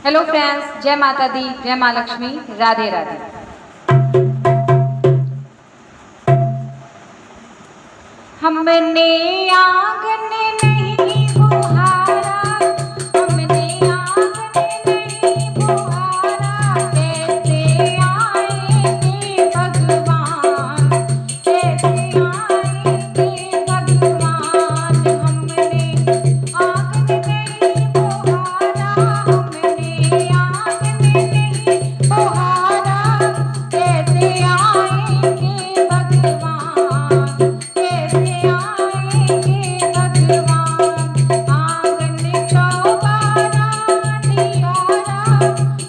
Hello friends, जय माता दी, जय माँ लक्ष्मी, राधे राधे। हमने आंगन नहीं बुहारा, हमने आंगन नहीं बुहारा, कैसे आएंगे भगवान, कैसे आएंगे भगवान। हमने आंगन नहीं बुहारा, हमने आंगन नहीं बुहारा, कैसे आएंगे भगवान, कैसे आएंगे भगवान। आंगन चौबारा नियारा,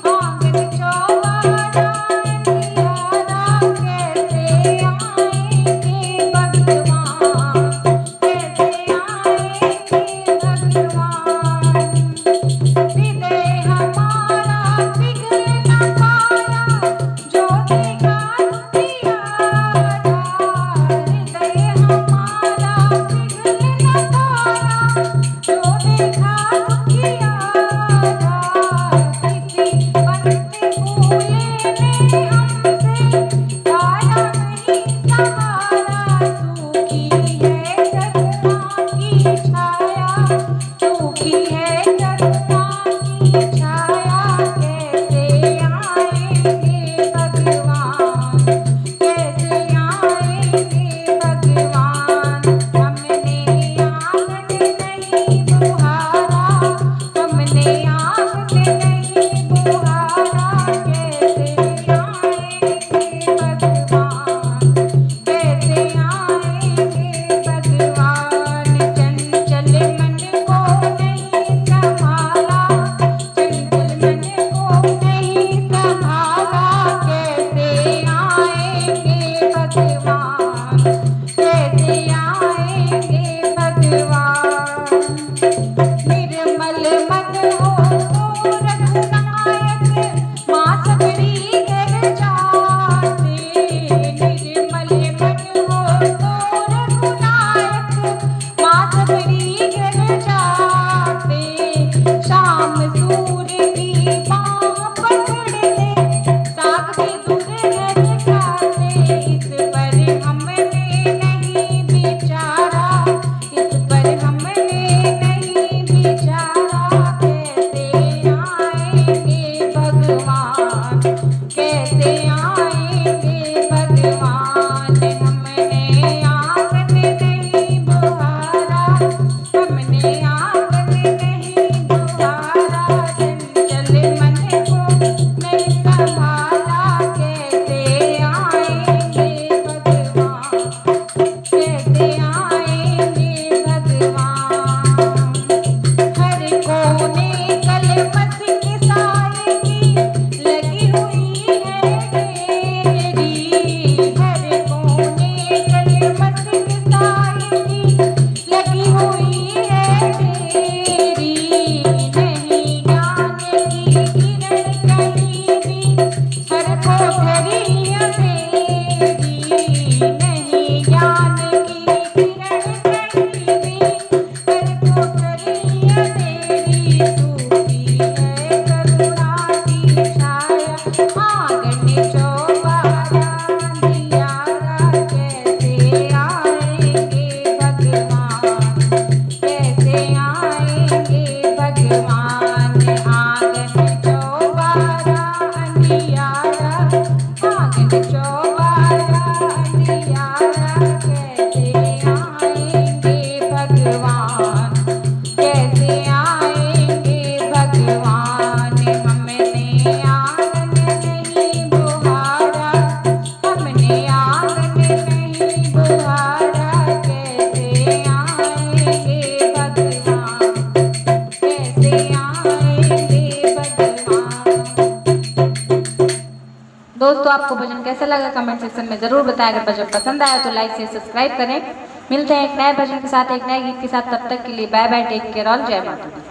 आंगन चौबारा नियारा, कैसे आएंगे भगवान, कैसे आएंगे भगवान। हृदय हमारा पिघल न पाया, जो देखा दुखियारा, हृदय हमारा पिघल न पाया, जो देखा दुखियारा। किसी पंत फूले ने हमसे पाया नहीं सहारा, सूखी है करुणा की छाया, सूखी है करुणा की छाया, कैसे आएंगे भगवान, कैसे आएंगे भगवान। हमने आंगन नहीं बुहारा, हमने आंगन नहीं बुहारा, कैसे आएंगे भगवान, कैसे आएंगे भगवान। चंचल मन को नहीं संभाला, चंचल मन को नहीं संभाला, कैसे आएंगे भगवान, कैसे आएंगे भगवान। निर्मल मन हो तो रघुनायक, माँ सबरी घर जाते, निर्मल मन हो तो रघुनायक, माँ सबरी घर जाते। शाम सूर्य की बाँह पकड़ ले, साग भी दूध घर खाते। इस पर हमने नहीं विचारा, इस पर हमने नहीं विचारा, कैसे आएंगे भगवान, कैसे आएंगे भगवान। हमने आंगन नहीं बुहारा, हमने आंगन नहीं बुहारा, चंचल मन को नहीं संभाला, कैसे आएंगे भगवान, कैसे आएंगे भगवान। हर कोने कलमत के साए की लगी हुई है डेरी, हर कोने कलमत के साए की लगी हुई है डेरी। नहीं ज्ञान की किरण कहीं भी, हर कोठरी अंधेरी, नहीं ज्ञान की किरण कहीं भी, हर कोठरी अंधेरी। सूखी है करुणा की छाया, आंगन चौबारा नियारा, कैसे आएंगे भगवान, कैसे आएंगे भगवान। आंगन चौबारा नियारा, आंगन चौबारा नियारा, कैसे आएंगे भगवान, कैसे आएंगे भगवान। हमने आंगन नहीं बुहारा, हमने आंगन नहीं बुहारा, कैसे आएंगे भगवान, कैसे आएंगे भगवान। दोस्तों, आपको भजन कैसा लगा कमेंट सेक्शन में जरूर बताएं। अगर भजन पसंद आया तो लाइक से सब्सक्राइब करें। मिलते हैं एक नए भजन के साथ, एक नए गीत के साथ। तब तक के लिए bye bye, take care all, जय माता दी।